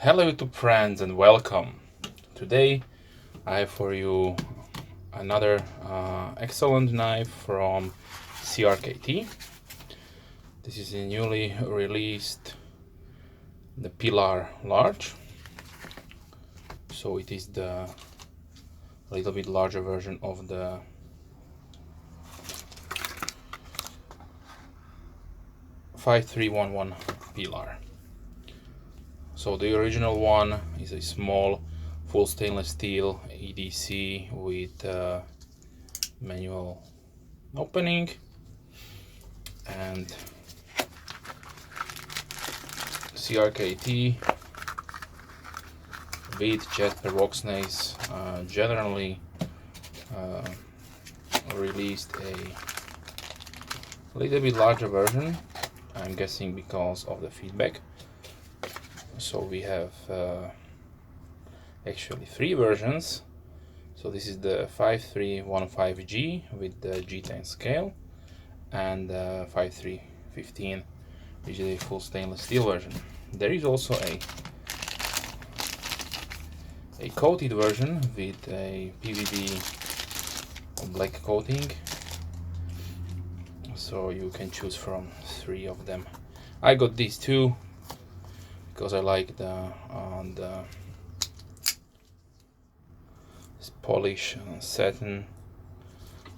Hello YouTube friends and welcome. Today I have for you another excellent knife from CRKT. This is a newly released the Pilar large. So it is the little bit larger version of the #5311 Pilar. So the original one is a small full stainless steel EDC with manual opening, and CRKT with Jesper Voxnaes generally released a little bit larger version, I'm guessing because of the feedback. So we have actually three versions. So this is the 5315G with the G10 scale, and 5315, which is a full stainless steel version. There is also a coated version with a PVD black coating. So you can choose from three of them. I got these two because I like the polish satin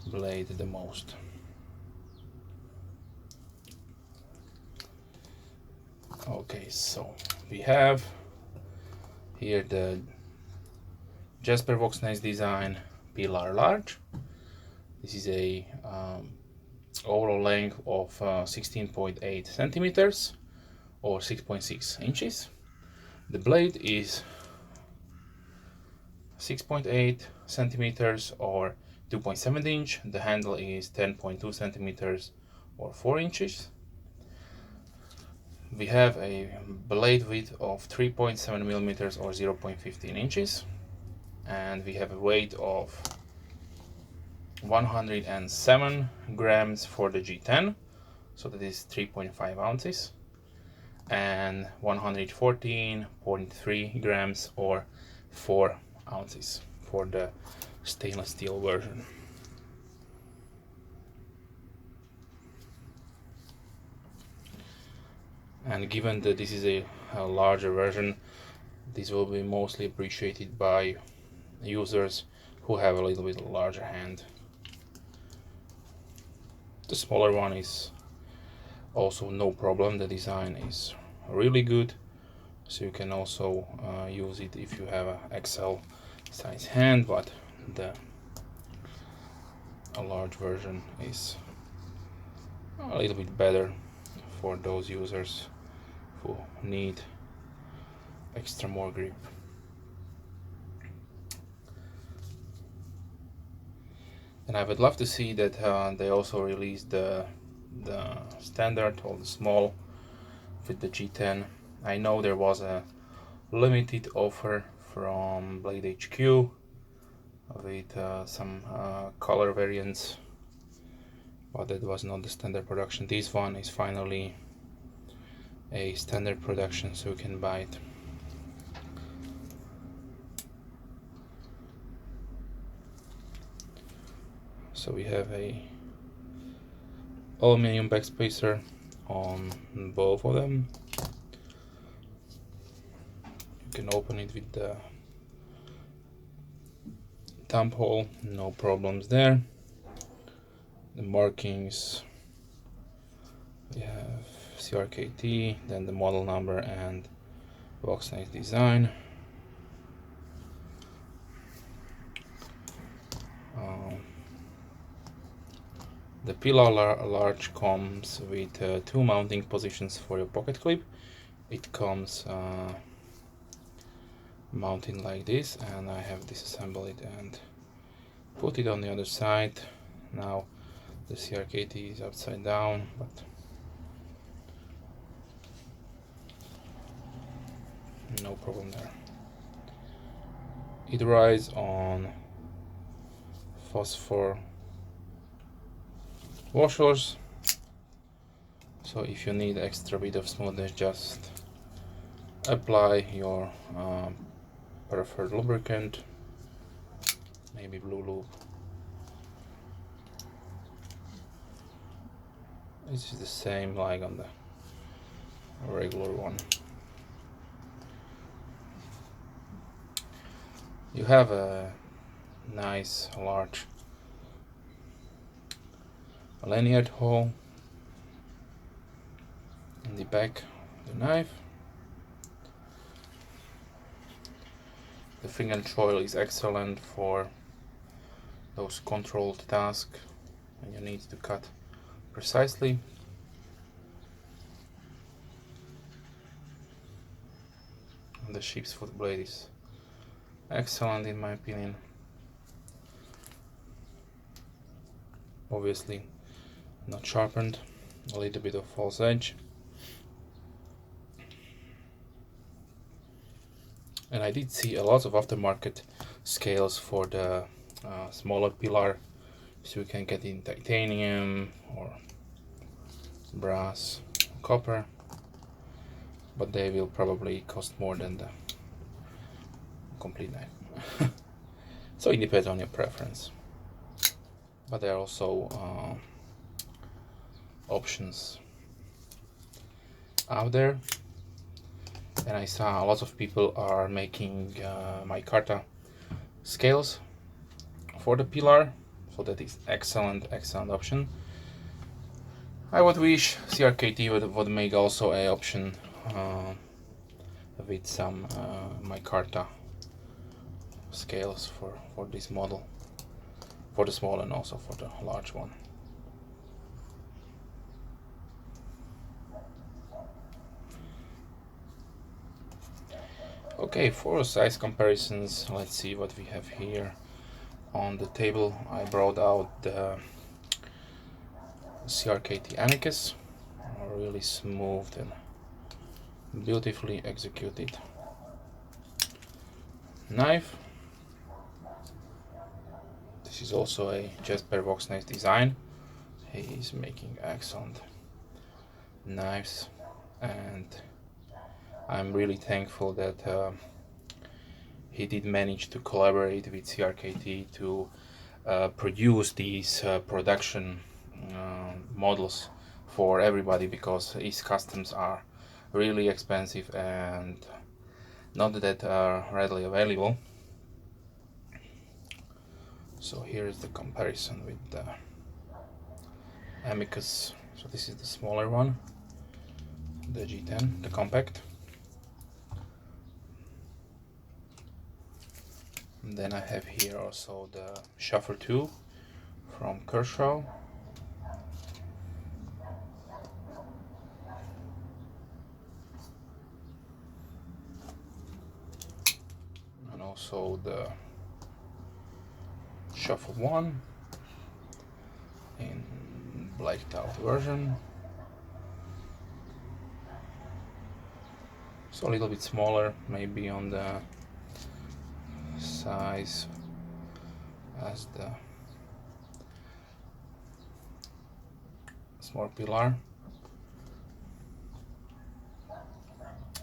blade the most. Okay, so we have here the Jesper Voxnaes design Pilar large. This is a overall length of 16.8 centimeters or 6.6 inches. The blade is 6.8 centimeters or 2.7 inch. The handle is 10.2 centimeters or 4 inches. We have a blade width of 3.7 millimeters or 0.15 inches, and we have a weight of 107 grams for the G10, so that is 3.5 ounces, and 114.3 grams or 4 ounces for the stainless steel version. And given that this is a larger version, this will be mostly appreciated by users who have a little bit larger hand. The smaller one is also no problem. The design is really good, so you can also use it if you have a XL size hand, but a large version is a little bit better for those users who need extra more grip. And I would love to see that they also release the standard or the small with the G10. I know there was a limited offer from Blade HQ with some color variants, but that was not the standard production. This one is finally a standard production, so you can buy it. So we have a aluminum backspacer on both of them. You can open it with the thumb hole, no problems there. The markings, we have CRKT, then the model number and Voxnaes design. The Pilar large comes with two mounting positions for your pocket clip. It comes mounted like this, and I have disassembled it and put it on the other side. Now the CRKT is upside down, but no problem there. It rides on phosphor washers, so if you need extra bit of smoothness, just apply your preferred lubricant, maybe blue lube. This is the same like on the regular one. You have a nice large lanyard hole in the back of the knife. The finger choil is excellent for those controlled tasks when you need to cut precisely. And the Sheepsfoot blade is excellent in my opinion. Obviously not sharpened, a little bit of false edge. And I did see a lot of aftermarket scales for the smaller Pilar, so you can get in titanium or brass, copper, but they will probably cost more than the complete knife. So it depends on your preference. But there are also options out there, and I saw a lot of people are making micarta scales for the Pilar, so that is excellent option. I would wish CRKT would make also a option with some micarta scales for this model, for the small and also for the large one. Okay, for size comparisons, let's see what we have here on the table. I brought out the CRKT Amicus, really smooth and beautifully executed knife. This is also a Jesper Voxnaes design. He is making excellent knives, and I'm really thankful that he did manage to collaborate with CRKT to produce these production models for everybody, because his customs are really expensive and not that readily available. So here is the comparison with the Amicus. So this is the smaller one, the G10, the compact. And then I have here also the Shuffle 2 from Kershaw. And also the Shuffle 1 in blacked out version. So a little bit smaller, maybe on the size as the small Pilar.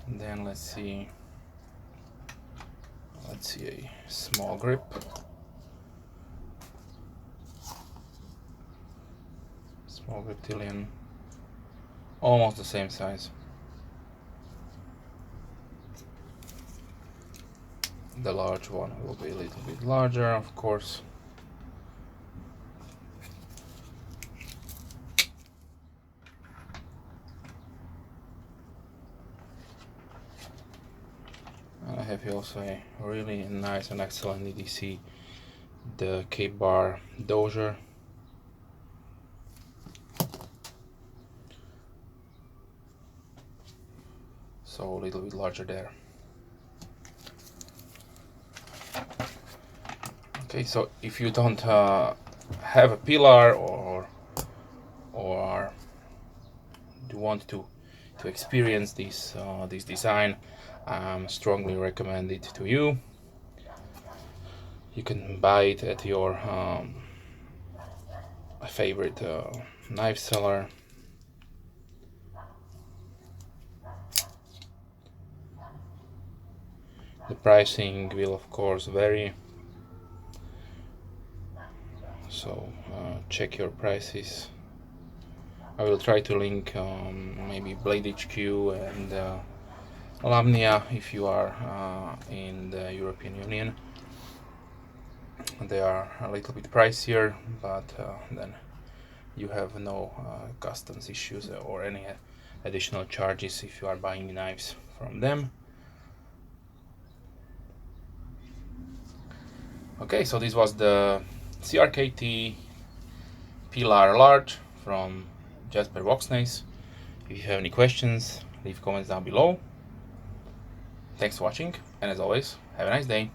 And then let's see a small grip. Small reptilian, almost the same size. The large one will be a little bit larger, of course. And I have here also a really nice and excellent EDC, the K-Bar Dozier. So a little bit larger there. Okay, so if you don't have a Pilar or you want to experience this design, strongly recommend it to you. You can buy it at your favorite knife seller. The pricing will of course vary, so check your prices. I will try to link maybe Blade HQ and Lamnia if you are in the European Union. They are a little bit pricier, but then you have no customs issues or any additional charges if you are buying knives from them. Okay, so this was the CRKT Pilar Large from Jesper Voxnaes. If you have any questions, leave comments down below. Thanks for watching, and as always, have a nice day.